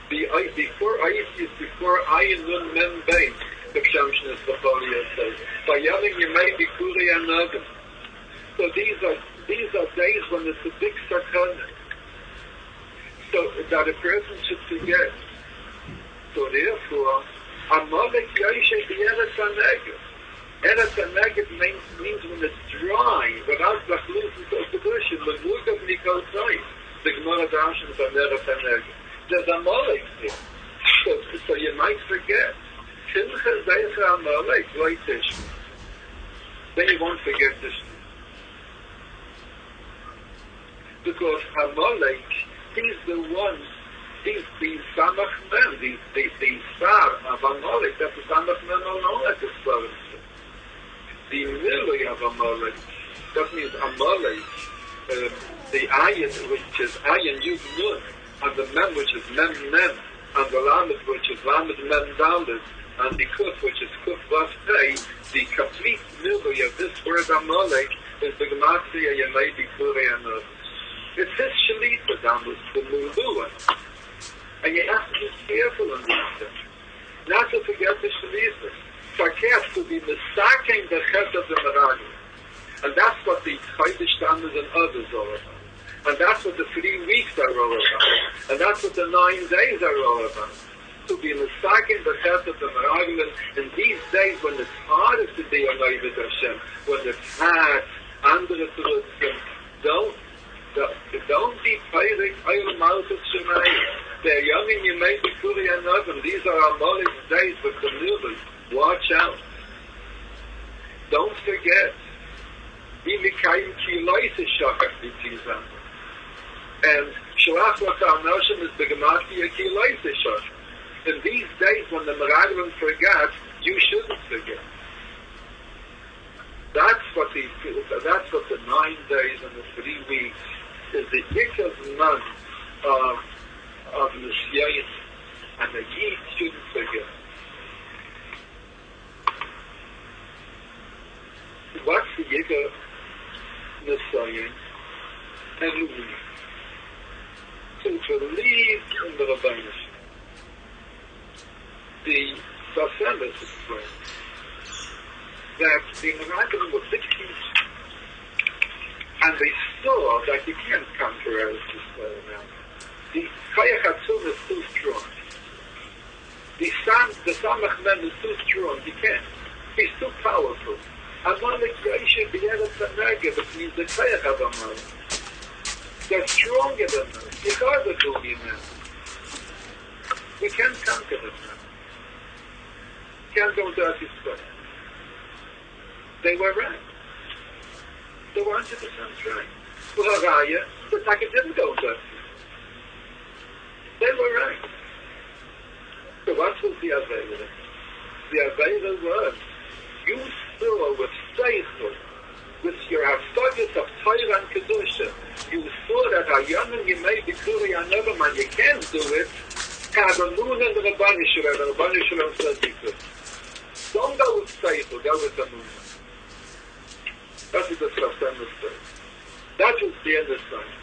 Before Ayin Nun Men Bein, the Shamshon Sapalia says, Vayonim Yemei Bikurei Another. So these are days when it's a big sakana. So that a person should forget. So therefore, Amalek Yoshe the Eretz HaNegev. Eretz HaNegev means when it's dry, without Lachlus and Kedushin, Lemug of Nikol Tzayim. The Gemara Darshans on Eretz HaNegev. There's Amalek there. So you might forget. Then you won't forget this. Because Amalek, he's the one, these Samach Men, these Sar of Amalek, that the Samach Men don't know at this level. The Milui of Amalek, that means Amalek, the Ayin, which is Ayin Yud Nun, and the Mem, which is Mem Mem, and the Lamed, which is Lamed Mem Dalet, and the Kuf, which is Kuf Vav Pei, the complete milui of this word Amalek is the Gematria Yemei Bikurei Another. It's his Shalita down with the Mulua. And you have to be careful on these things. Not to forget the Shalichus. Verkehrt to be misaking the chet of the Meraglim. And that's what the Chodesh Tammuz and others are about. And that's what the 3 weeks are all about. And that's what the 9 days are all about. To be misaking the chet of the Meraglim in these days when it's harder to be a Leivit Hashem, when it's hard, andere Trutzim, don't be peirik eure Malchus Shemayim. They're young and you may be Kuri and Novim. These are our Molech's days with the Nubis. Watch out. Don't forget. Imikayim Kiloise Shachar B'Tizan. And Shalach Lakar Noshim is the Gematia Kiloise Shachar. In these days when the Meraglim forgot, you shouldn't forget. That's what the 9 days and the 3 weeks is the Yikov month of Nisyayin, and the Yid shouldn't forget. What's the Yikov Nisyayin and Luli? To believe in the Rabbanus. The Sasemis explains that the Meraglim were big people, and they saw that you can't conquer Eretz Yisrael now. The Chayach Hatzum is too strong. The Samach Men is too strong. He can't. He's too powerful. Amalek Yoshe B'Eretz HaNegev, it means the Chayach of Amalek. They're stronger than us. You can't do me now. We can't conquer them now. Can't go to Eretz Yisrael. They were right. They were 100% right. Well, Raya, the Taka didn't go to Eretz. They were right. So what was the Aveira? The Aveira was, you saw with Seichel, with your Hafsagas of Torah and Kedusha, you saw that Hayanim Yemei B'Kuri Anovam, and you can't do it, Kabanun and the Rabbani Shalom says you could. Don't go with Seichel, go with Amunah. That's what the Sasem says. That was the end of time.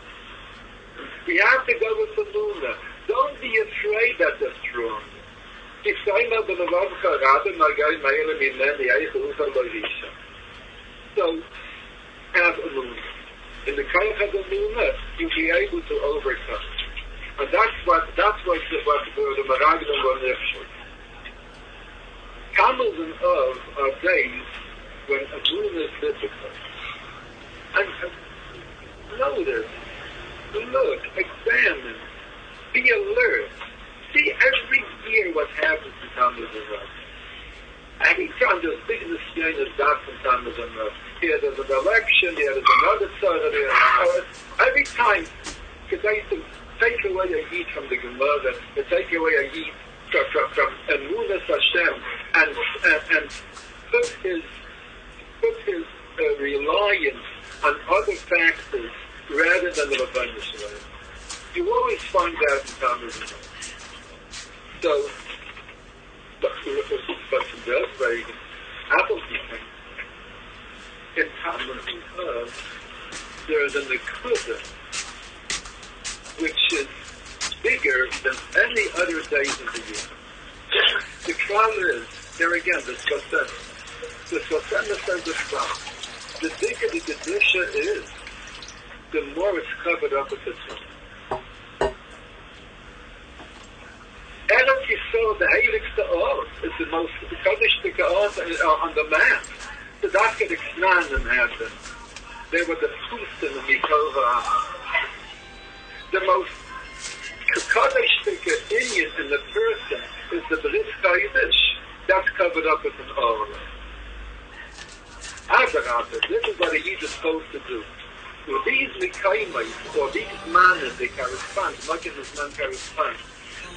We have to go with Amunah. Don't be afraid that they're strong. So, have Amunah. In the Kayach of Amunah, you'll be able to overcome. And that's what the Meraglim were there for. Camels and Of are days when Amunah is difficult. And notice, look, examine, be alert. See every year what happens to Tammuz and Rav. Every time there's big Nisyayin is that from Tammuz and Rav. Here there's an election, here there's another tzara, every time, because I used to take away a heat from the Gemara, to take away a heat from Emunas Hashem, and put his reliance on other factors rather than the Rabbanah Shalom. You always find that in Tammuz and Rav. So, but from the way, Apple people, in Tammuz and Rav, there is an Nekuda, which is bigger than any other days of the year. The Klal is, there again, the Sfasem. The Sfasem says the Klal. The bigger the Kedusha is, the more it's covered up with the sun. Eretz Yisrael, the heiligste Ort, is the most kodesh Ort on the map. The Dafka the Knanim had them. They were the Pust and the Mikova. The most kodesh Indian in the person is the Bris Kodesh. That's covered up with an Or. This is what a Yid is supposed to do. With these Mekayimais, or these manas, they correspond, much in this man correspond.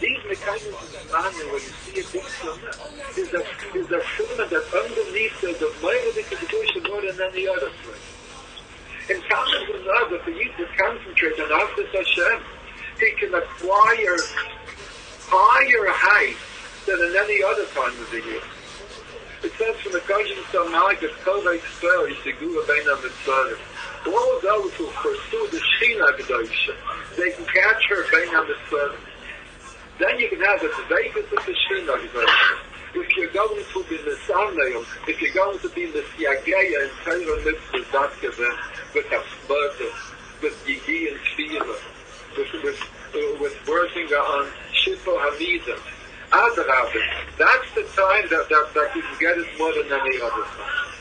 These Mekayimais and manas, when you see a big sunnah, is a sunnah that underneath there's a Meirah Kedusha more than any other place. In Tammuz and Rav, if a Yid is concentrated on Avdas Hashem, he can acquire higher heights than in any other time of the year. It says from the Kajim Samag that Kovei Tzver is the Gura Beina Mitzvah. All those who pursue the Shechina Kedusha, they can catch her Beina Mitzvah. then you can have the Vegas of the Shina. If you're going to be the Samuel, if you're going to be the Siageya and Torah Mitzvah Zatkeva, with Hafmada, with Yigi and Tfila, with working on Shifo Hamida, Adarabim, that's the time that you can get it more than any other time.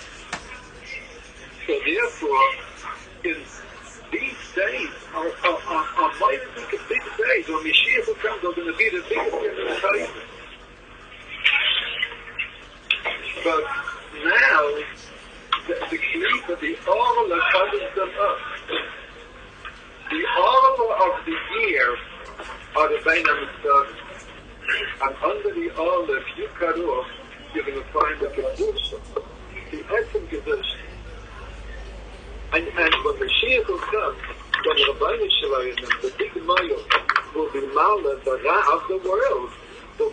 So therefore, in these days are mighty big days. When Mashiach will come, they're going to be the biggest in the time. But now, the key for the Orla covers them up. The Orla of the year are the Beinam Mitzvah. And under the Orla, if you cut off, you're going to find the Kedusha, the Etzem Kedusha. And when Mashiach will come, when the Rabbeinu Shalom, the big Mayo, will be Mala, the Ra of the world. So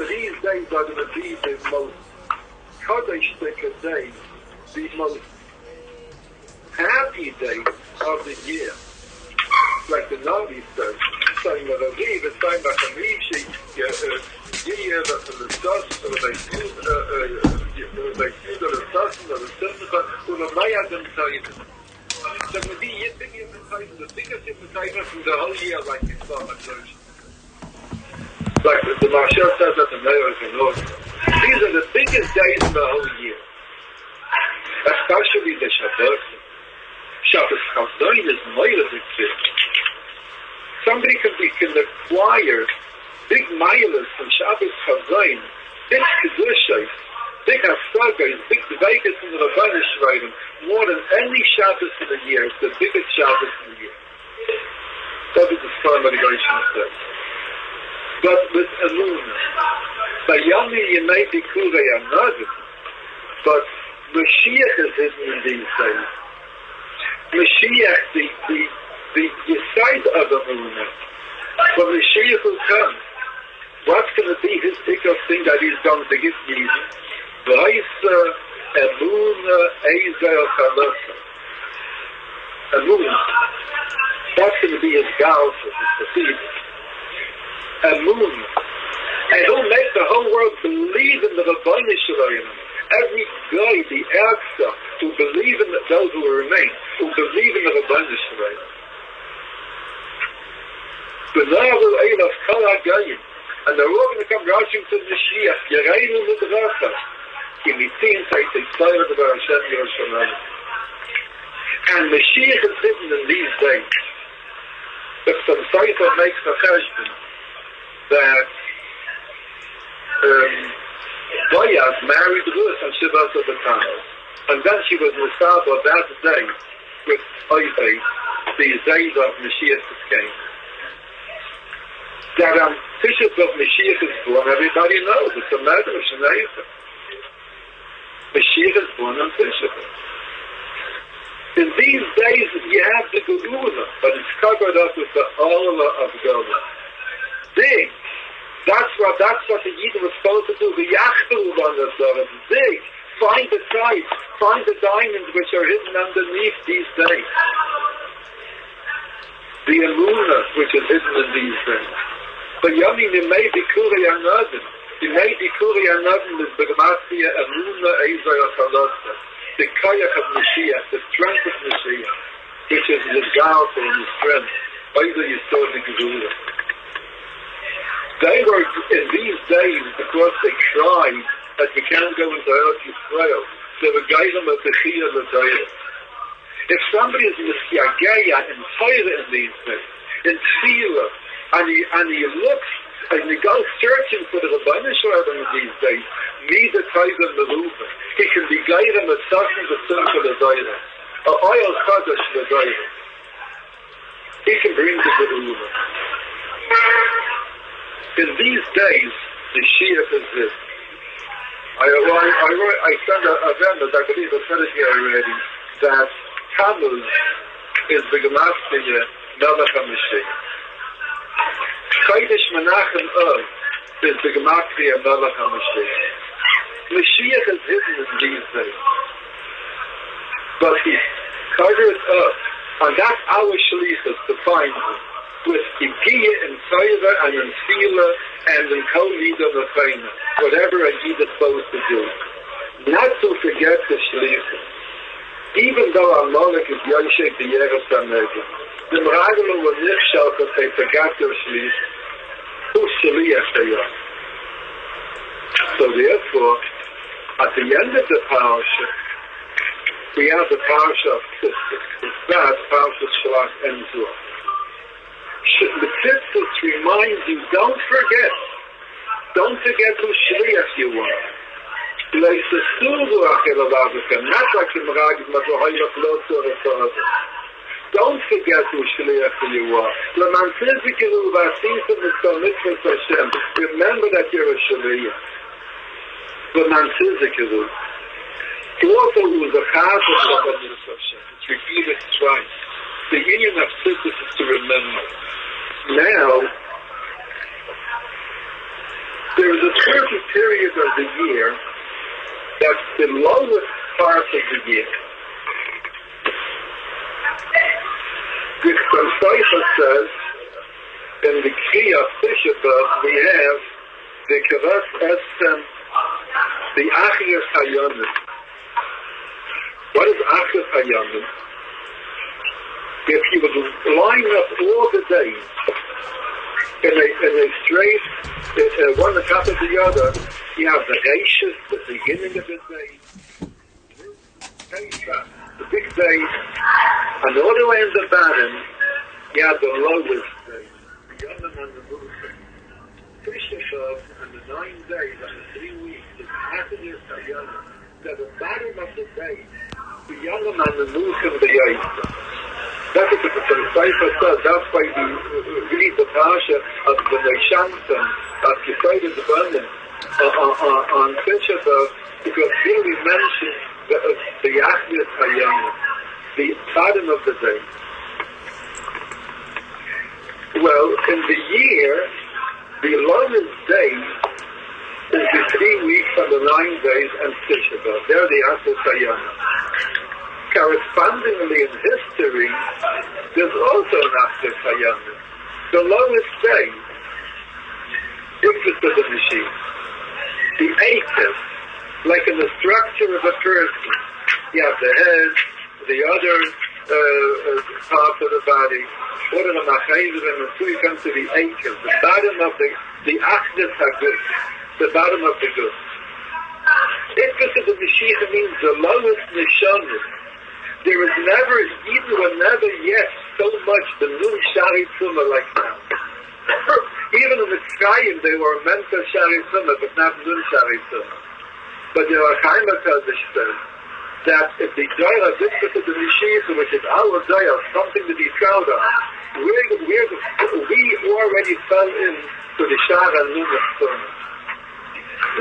these days are going to be the most Kodesh days, the most happy days of the year. Like the Navi says, saying that Aviv is saying that Aviv, year that the dust, or they feel the dust, or the simcha, or the Mayadam Tayyid. So the biggest invitation from the whole year, like Islam and Church. Like the moshe says that the mayor is in order. These are the biggest days in the whole year. Especially the Shabbat. Shabbos Chazon is more than big. Somebody can acquire big miles from Shabbos Chazon, big Kedushas, big Hasagas, big Vegas in the Rabbanu Shraim, more than any Shabbos in the year. It's the biggest Shabbos in the year. That is the Star Motivation says. But with Emunah, by Yami you may be Kurei Another, but Mashiach is hidden in these days. Mashiach, the side of Emunah, when Mashiach will come, what's going to be his biggest thing that he's going to give me? V'aisa Emunah Ezer Chalasa. Emunah. That's going to be his gal for his cathedral. Emunah. And he'll make the whole world believe in the Rabbanu Shalom. Every guy, the Erksa, who believe in those who will remain, who believe in the Rabbanu Shalom. B'navu Eilav Kol HaGayim. And they're all going to come rushing to the Mashiach. Yereinu Midracha. Imitin Taitei Tzayra Devar Hashem Yerushalayim. And Mashiach is hidden in these days. If some Seifer makes a cheshbon that Boyaz married Ruth on Shivat of the Tammuz, and then she was Musaba that day with Oivei, these days of Mashiach came. That Tishuf of Mashiach is born, everybody knows, it's a matter of Shanayim. Mashiach is born on Tishuf. In these days, you have the Geula, but it's covered up with the Ola of Gola. Dig. That's what the Yidden was supposed to do. The Yachtul on the Zohar. Dig. Find the sites. Find the diamonds which are hidden underneath these days. The Emunah, which is hidden in these days. But Yami, you may be Kuri Anadin. You may be Kuri Anadin is Begmatia Emunah Ezer Chalasa. The Kayach of Mashiach, the strength of Mashiach, which is the Galta and the strength. Either you saw the Geula. They were, in these days, because they tried that we can't go into Eretz Yisrael, they were guiding them at the Chiyah L'Dayah. If somebody is in the Siageya and Torah in these days, in Tefillah, and he looks, and he goes searching for the Rabbanu Shalom in these days, Mida Taiva Meruva, he can be guided with something the Simcha L'Dayah, or Oil Chadash L'Dayah. He can bring the Meruva. In these days, the Shia is this. I sent a vendor, I believe I said it here already, that Tammuz is the Gematria Melech HaMashiach. Chodesh Menachem Av is the Gematria Melech HaMashiach. Mashiach is hidden in these days. But he's covered up, and that's our shlichus to find him. with Igiya and Torah and in Tefillah and in Kol Nida Mefeina, whatever a Yid is supposed to do. Not to forget the Shlichus. Even though Amalek is Yoshek the Yeres HaNegel, the Meragel will nicht schaut that they forgot their Shlichus, who Shliach they are. So therefore, at the end of the parasha, we have the parasha of Tzitzus. It's that parasha Shalach Enzor. The Tzitzus reminds you, don't forget who Shliach you are. Not like the Meragel, don't forget who Shliach you are. Remember that you're a Shliach. Also, it was a chaz of it's repeated twice. The union of Tzitzus is to remember. Now, there is a certain period of the year that's the lowest part of the year. The Seifa says, in the Kri of Tisha B'Av, we have the Kavas Estem, the Achiyas Hayonim. What is Achiyas Hayonim? If you would line up all the days in a straight, one on top of the other, you have the Reishis, the beginning of the day, the big day, and all the way in the bottom, you have the lowest day, the Yonam and the Moshe. Tisha B'Av and the 9 days and the 3 weeks is Achiyas Hayonim. At the bottom of the day, the Yonam and the Moshe and the Yisra. That's what the Seifa says. That's why we read the parasha of the Neishantam, of Yisrael the Burning, on Tisha B'Av, because here we mention the Achiyas Hayonim, the bottom of the day. Well, in the year, the longest day is the 3 weeks and the 9 days and Tisha B'Av. They're the Achiyas Hayonim. Correspondingly in history, there's also an Achiyas Hayonim. The lowest day, different to the machine. The Eitiv, like in the structure of a person, you have the head, the other parts of the body, what are the Machayim, until you come to the Eitiv, the bottom of the Achiyas HaGuf, the bottom of the Guf. Different to the Mashiach means the lowest Nishanim. There is never, even or never yet, so much the Nun Shari Tzuma like now. Even in the Mitzrayim, they were meant to Shari Tzuma, but not Nun Shari Tzuma. But there are Chaim HaKadosh says that if the Daya Dikta to the Mashiach, which is our Daya, something to be proud of, we already fell into the Shara Nun Tzuma.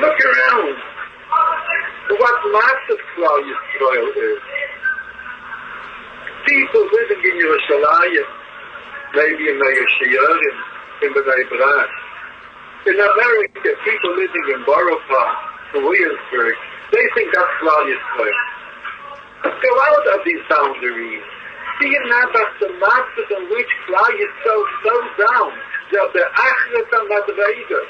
Look around. What massive Klal Yisrael is. People living in Yerushalayim, maybe in Shiurim, in Bnei Brak. In America, people living in Borough Park, Williamsburg, they think that's Klal Yisrael. Let's go out of these boundaries. See now that the masses in which Klal Yisrael slow down, they're the Achret and Madreiga.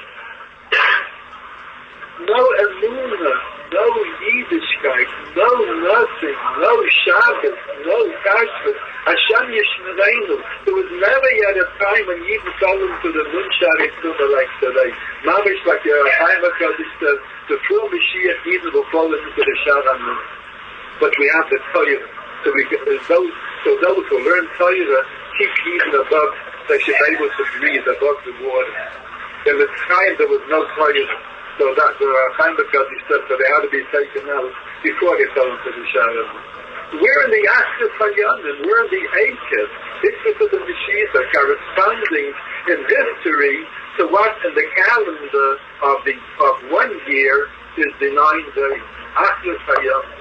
No Emunah, no Yiddishkeit, no nothing, no Shabbos, no Kashrus, Hashem Yishmereinu. There was never yet a time when Yidden fell into the Nun Shari Tzuma like today. Mamish like Chaim HaKadosh says, the true Mashiach Yidden will fall into the Shara Nun. But we have the Torah. So those who learn Torah keep Yidden above, they should be able to breathe above the water. In the time there was no Torah. So that the Chaim HaKadosh said that they had to be taken out before they fell into the Shara. We're in the Achiyas Hayonim, we're in the Eitiv. It's because of the Mashiach corresponding in history to what in the calendar of 1 year is the 9 days. Achiyas Hayonim.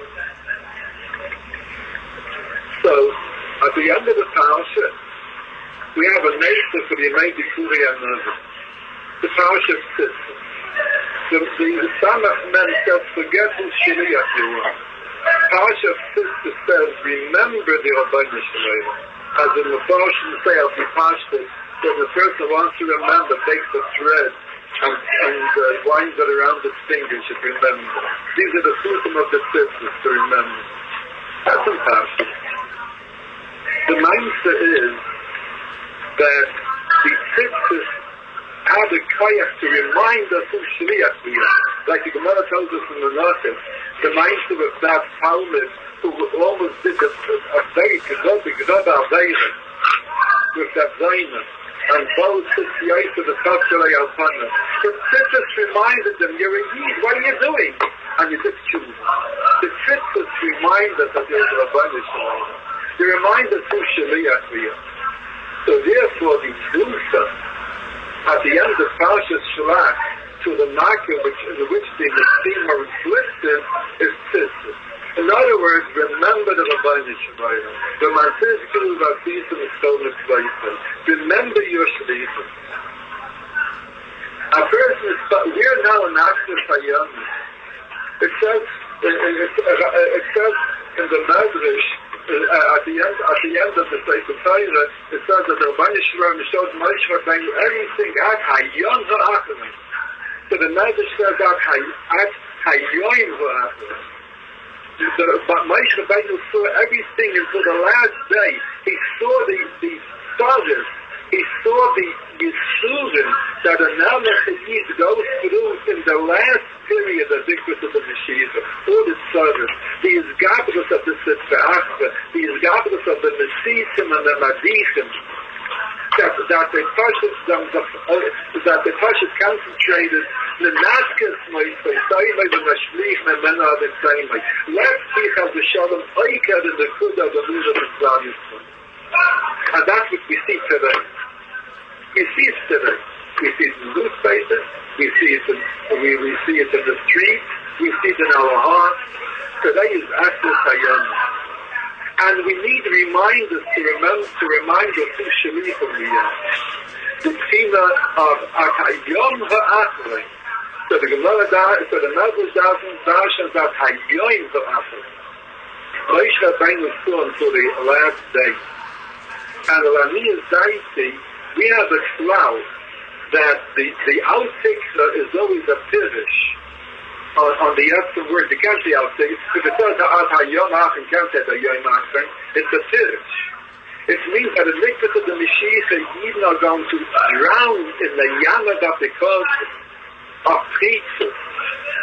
So at the end of the parasha, we have a nation for the Yemei Dikuri HaNazir. The parasha sits. The Samach men says, forget who Shliach you are. Parasha sister says, remember the Rabbeinu Shalom. As in the Parshas say of the parshas, when the person wants to remember, takes the thread and winds it around his finger, should remember. These are the fruitum of the tzitzis to remember. That's impossible. The mindset is that the tzitzis have a kayak to remind us who Shliach we are. Like the Gemara tells us in the Nachas, the mindset of that Talmud who almost did a very good Aveira with that Zaina. And both the ice of the Tafshalei Alpana. The tzitzis reminded them, you're a Yid, what are you doing? And you did choose. The tzitzis remind us that there's a Rabbanu Shalom. They remind us who Shliach we are. So therefore, the Tzlusa, at the end of parshas Shalach, to the Makkah in which the Nessim are inflicted, is tzitzis. In other words, remember the Rabbanu Shalom. The Mantzizkilu Vasisim is stolen places. Remember your shlichus. A person is, we are now in Achim Hayam. It says in the Medrash, at the end of the Sefer Torah, it says that the Rabbanu Shalom showed Moshe Rabbeinu everything at Hayam Ha'achim. So the Medrash says at Hayam Ha'achim. But Moshe Rabbeinu saw everything until the last day. He saw the stars. He saw the Yisurim that a Nalachid goes through in the last period of the Mashiach. All the stars. The Izgabras of the Sitzvah, the Izgabras of the Mesisim and the Madichim. That the Parshas concentrated the Naskas Moisei, Saimai, the Mashlich, and Mena the Saimai. Let's see how the Shalom Oiked in the Kudah, the Lula, the Slavism. And that's what we see today. We see it today. We see it in newspapers, we see it in the streets, we see it in our hearts. Today is Achim Hayam. And we need reminders to remind us who Shalichim we are. The Tina of Hayom Ha'achrim. So the Gemara so the Medrash dashes that Hayom Ha'achrim. Moshe Rabbeinu saw until the last day. And the Laniyas Daiti, we have a cloud that the outtake is always a pivish. On the Yatsim word, you can't say outtake. If it says Ha'at Hayom Ha'achrim, you can't say Hayom Ha'achrim. It's a pivish. It means that the mikvah of the Mashiach Yidden are going to drown in the Yamad of the culture of Chitzah,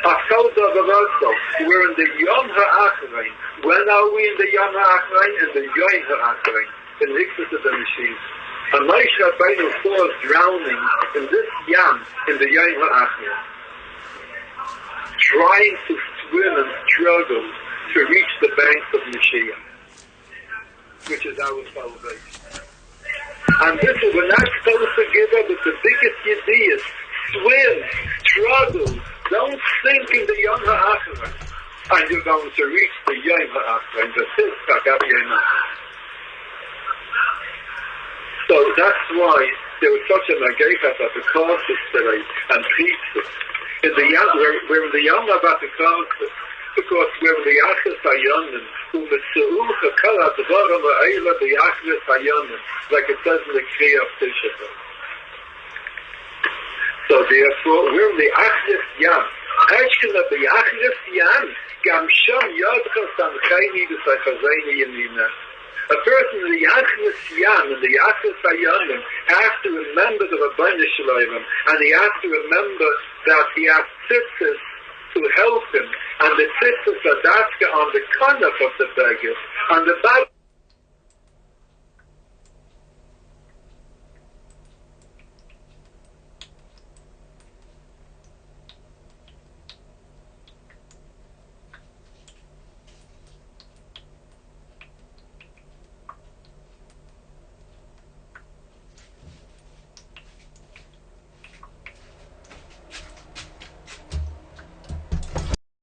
of Soda Vavoso. We're in the Yom Ha'achrein. When are we in the Yom Ha'achrein? In the Yom Ha'achrein. In the mikvah of the Mashiach. And Moshe Rabbeinu saw us drowning in this Yam, in the Yom Ha'achrein. Trying to swim and struggle to reach the banks of Mashiach, which is our salvation. And this is, we're not supposed to give up with the biggest ideas. Swim, struggle, don't sink in the Yom Ha'achrein. And you're going to reach the Yom Ha'achrein, the Sitzak of Yom Ha'achrein. So that's why there was such a Megaychat at the Karsus today, and Pizza. We're in the Yom about the Karsus, because we're in the Achis Hayonim, U'Metzu'ucha Kala Dvarim Ha'ela the Achis Hayonim, like it says in the Kriya of Tisha B'Av. So therefore, we're in the Achis Yam. Echken of the Achis Yam, Gam Sham Yodcha Samchayni B'Saychazayni Yemina. A person in the Achis Yam, in the Achis Hayonim, has to remember the Rabbanu Shalom, and he has to remember that he has tzitzis to help him, and the tzitzis are daska on the conduct of the beggar, and the